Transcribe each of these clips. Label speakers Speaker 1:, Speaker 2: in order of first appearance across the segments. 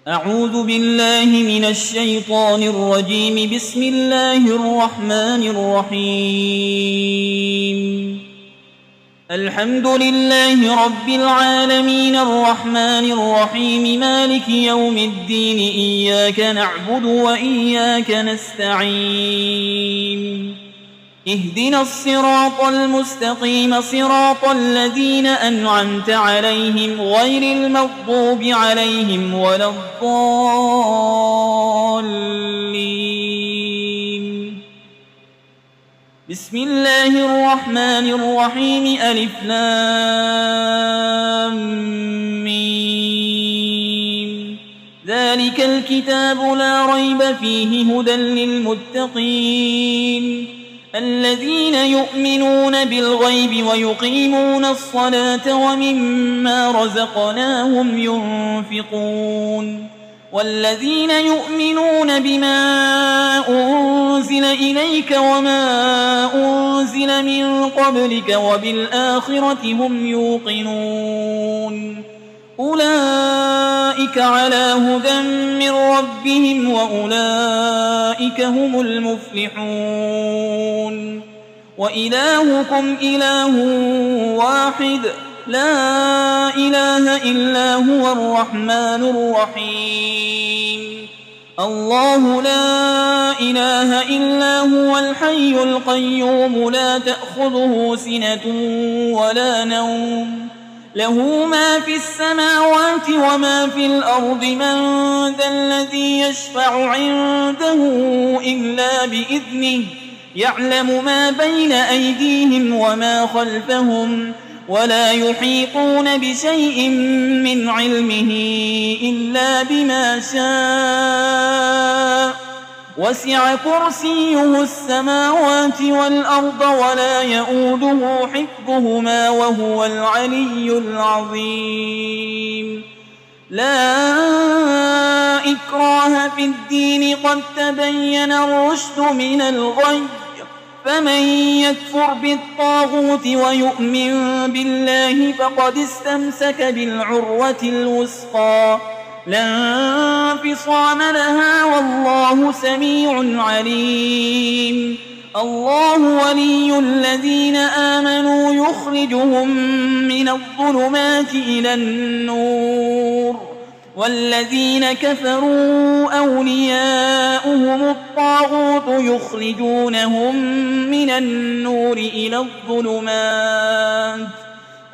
Speaker 1: أعوذ بالله من الشيطان الرجيم. بسم الله الرحمن الرحيم. الحمد لله رب العالمين الرحمن الرحيم مالك يوم الدين. إياك نعبد وإياك نستعين. اهدنا الصراط المستقيم صراط الذين أنعمت عليهم غير المغضوب عليهم ولا الضالين. بسم الله الرحمن الرحيم. ألف لام ميم. ذلك الكتاب لا ريب فيه هدى للمتقين الذين يؤمنون بالغيب ويقيمون الصلاة ومما رزقناهم ينفقون والذين يؤمنون بما أنزل إليك وما أنزل من قبلك وبالآخرة هم يوقنون أولئك على هدى من ربهم وأولئك هم المفلحون. وإلهكم إله واحد لا إله إلا هو الرحمن الرحيم. الله لا إله إلا هو الحي القيوم لا تأخذه سنة ولا نوم له ما في السماوات وما في الأرض. من ذا الذي يشفع عنده إلا بإذنه يعلم ما بين أيديهم وما خلفهم ولا يحيطون بشيء من علمه إلا بما شاء. وسع كرسيه السماوات والأرض ولا يؤوده حفظهما وهو العلي العظيم. لا إكراه في الدين قد تبين الرشد من الغي. فمن يكفر بالطاغوت ويؤمن بالله فقد استمسك بالعروة الوثقى لا انفصام لها والله سميع عليم. الله ولي الذين آمنوا يخرجهم من الظلمات إلى النور والذين كفروا أولياؤهم الطاغوت يخرجونهم من النور إلى الظلمات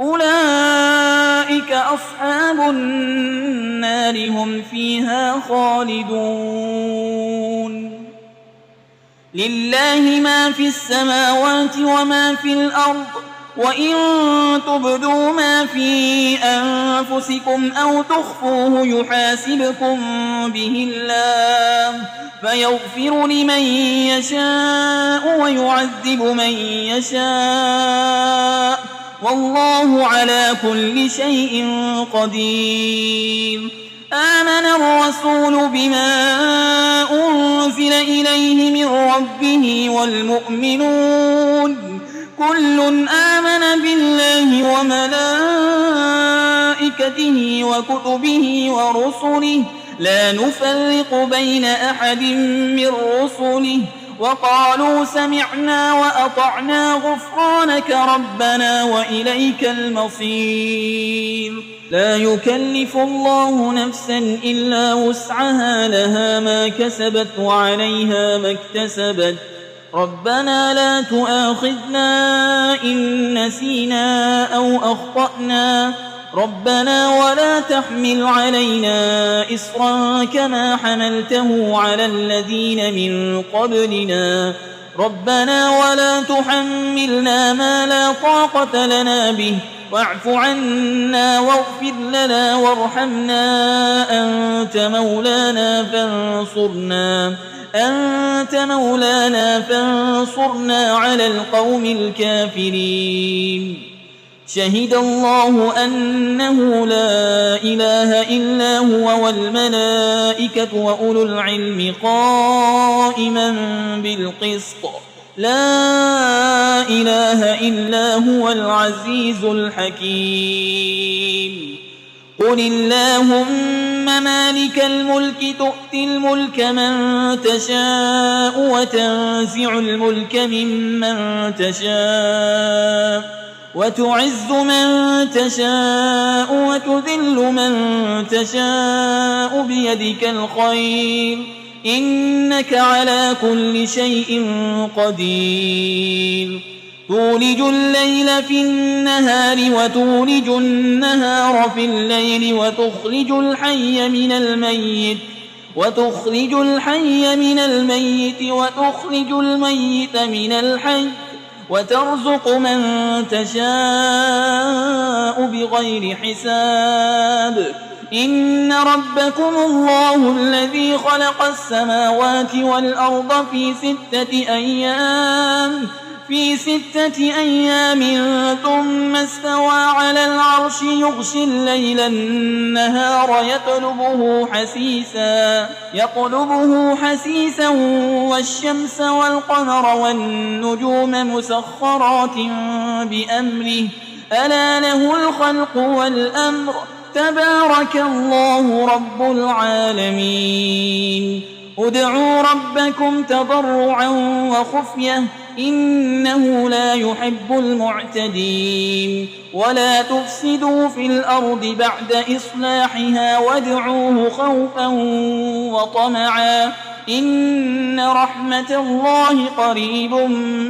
Speaker 1: أولئك أصحاب النار هم فيها خالدون. لله ما في السماوات وما في الأرض وإن تبدوا ما في أنفسكم أو تخفوه يحاسبكم به الله فيغفر لمن يشاء ويعذب من يشاء والله على كل شيء قدير. آمن الرسول بما أنزل إليه من ربه والمؤمنون كل آمن بالله وملائكته وكتبه ورسله لا نفرق بين أحد من رسله وقالوا سمعنا وأطعنا غفرانك ربنا وإليك المصير. لا يكلف الله نفسا إلا وسعها لها ما كسبت وعليها ما اكتسبت. ربنا لا تؤاخذنا إن نسينا أو أخطأنا ربنا ولا تحمل علينا إصرا كما حملته على الذين من قبلنا ربنا ولا تحملنا ما لا طاقة لنا به واعف عنا واغفر لنا وارحمنا أنت مولانا فانصرنا على القوم الكافرين. شهد الله أنه لا إله إلا هو والملائكة وأولو العلم قائما بالقسط لا إله إلا هو العزيز الحكيم. قل اللهم مالك الملك تؤتي الملك من تشاء وتنزع الملك ممن تشاء وتعز من تشاء وتذل من تشاء بيدك الخير إنك على كل شيء قدير تولج الليل في النهار وتولج النهار في الليل وتخرج الحي من الميت وتخرج الميت من الحي وترزق من تشاء بغير حساب إن ربكم الله الذي خلق السماوات والأرض في 6 أيام ثم استوى على العرش يغشي الليل النهار يطلبه حسيسا والشمس والقمر والنجوم مسخرات بأمره ألا له الخلق والأمر تبارك الله رب العالمين ادعوا ربكم تضرعا وخفية إنه لا يحب المعتدين ولا تفسدوا في الأرض بعد إصلاحها وادعوه خوفا وطمعا إن رحمة الله قريب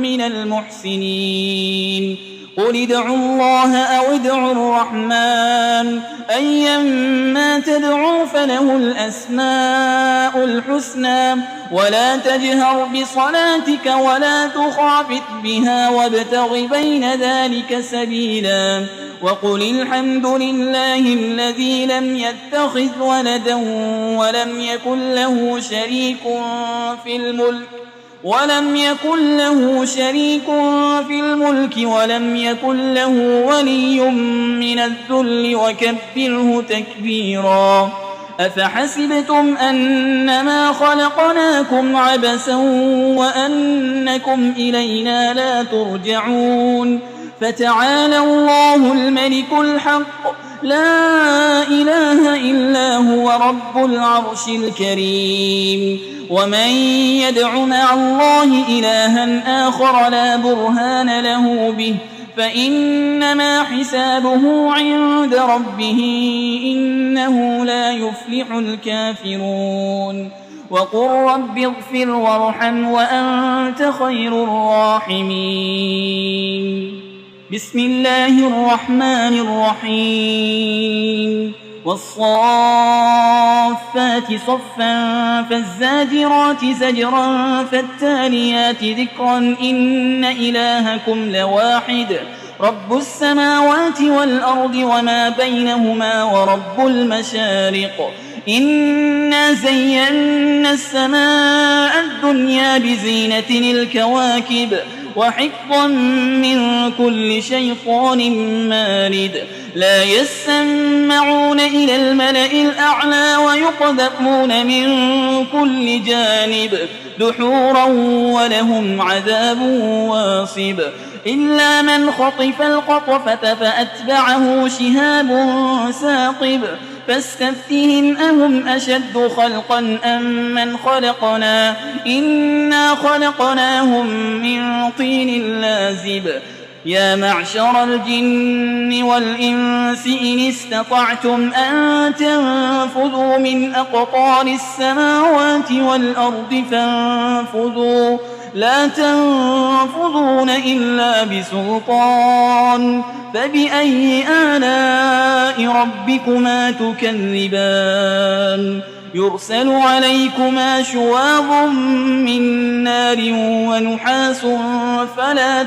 Speaker 1: من المحسنين قل ادعوا الله أو ادعوا الرحمن أيما تدعوا فله الأسماء الحسنى ولا تجهر بصلاتك ولا تخافت بها وابتغ بين ذلك سبيلا وقل الحمد لله الذي لم يتخذ ولدا ولم يكن له شريك في الملك ولم يكن له ولي من الذل وكبره تكبيرا أفحسبتم أنما خلقناكم عبثا وأنكم إلينا لا ترجعون فتعالى الله الملك الحق لا إله إلا هو رب العرش الكريم ومن يدع مع الله إلها آخر لا برهان له به فإنما حسابه عند ربه إنه لا يفلح الكافرون وقل رب اغفر وارحم وأنت خير الراحمين بسم الله الرحمن الرحيم والصافات صفا فالزاجرات زجرا فالتاليات ذكرا إن إلهكم لواحد رب السماوات والأرض وما بينهما ورب المشارق إنا زينا السماء الدنيا بزينة الكواكب وحفظا من كل شيطان مارد لا يسمعون إلى الملأ الأعلى ويقذفون من كل جانب دحورا ولهم عذاب واصب إلا من خطف القطفة فأتبعه شهاب ثاقب فاستفتهم أهم أشد خلقا أم من خلقنا إنا خلقناهم من طين لازب يا معشر الجن والإنس إن استطعتم أن تنفذوا من أقطار السماوات والأرض فانفذوا لا تنفذون إلا بسلطان فبأي آلاء ربكما تكذبان يرسل عليكما شواظ من نار ونحاس فلا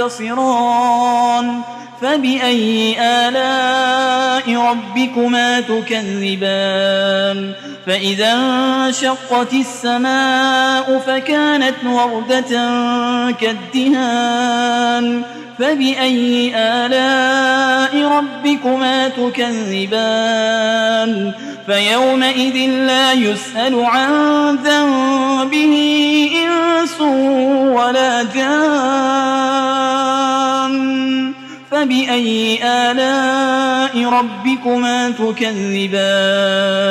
Speaker 1: تنتصران فبأي آلاء ربكما تكذبان فإذا انشقت السماء فكانت وردة كالدهان فبأي آلاء ربكما تكذبان فيومئذ لا يسأل عن ذنبه إنس ولا جان فبأي آلاء ربكما تكذبان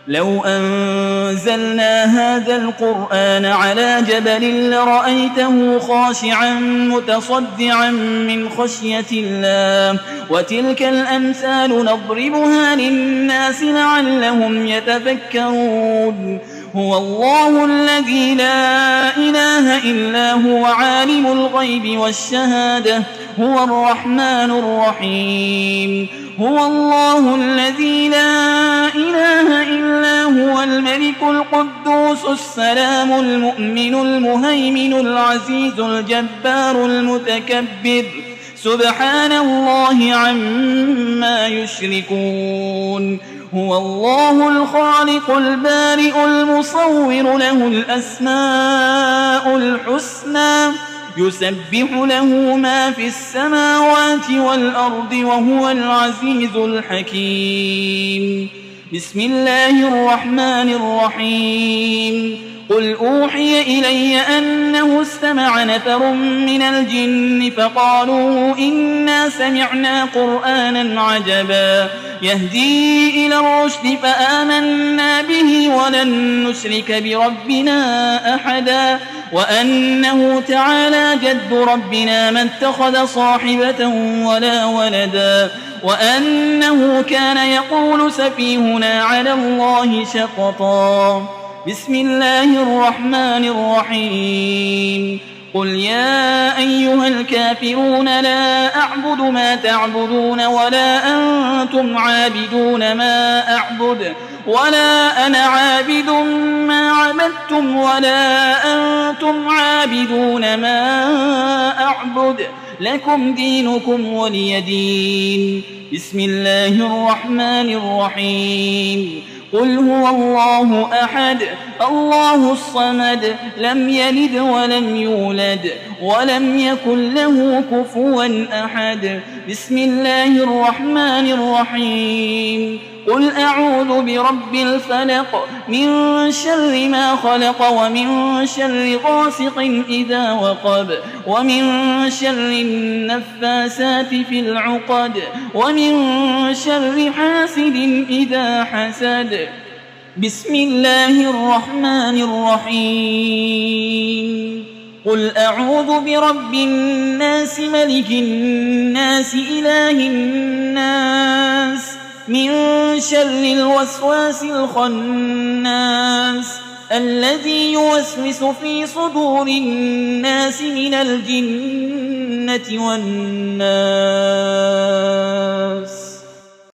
Speaker 1: لو أنزلنا هذا القرآن على جبل لرأيته خاشعا متصدعا من خشية الله وتلك الأمثال نضربها للناس لعلهم يتفكرون هو الله الذي لا إله إلا هو عالم الغيب والشهادة هو الرحمن الرحيم هو الله الذي لا إله إلا هو الملك القدوس السلام المؤمن المهيمن العزيز الجبار المتكبر سبحان الله عما يشركون هو الله الخالق البارئ المصور له الأسماء الحسنى يسبح له ما في السماوات والأرض وهو العزيز الحكيم بسم الله الرحمن الرحيم قل أوحي إلي أنه استمع نفر من الجن فقالوا إنا سمعنا قرآنا عجبا يهدي إلى الرشد فآمنا به ولن نشرك بربنا أحدا وأنه تعالى جد ربنا ما اتخذ صاحبة ولا ولدا وأنه كان يقول سفيهنا على الله شططا بسم الله الرحمن الرحيم قل يا أيها الكافرون لا أعبد ما تعبدون ولا أنتم عابدون ما أعبد ولا أنا عابد ما عبدتم ولا أنتم عابدون ما أعبد لكم دينكم ولي دين بسم الله الرحمن الرحيم قل هو الله أحد الله الصمد لم يلد ولم يولد ولم يكن له كفوا أحد بسم الله الرحمن الرحيم قل أعوذ برب الفلق من شر ما خلق ومن شر غاسق إذا وقب ومن شر النفاسات في العقد ومن شر حاسد إذا حسد بسم الله الرحمن الرحيم قل أعوذ برب الناس ملك الناس إله الناس من شر الوسواس الخناس الذي يوسوس في صدور الناس من الجنة والناس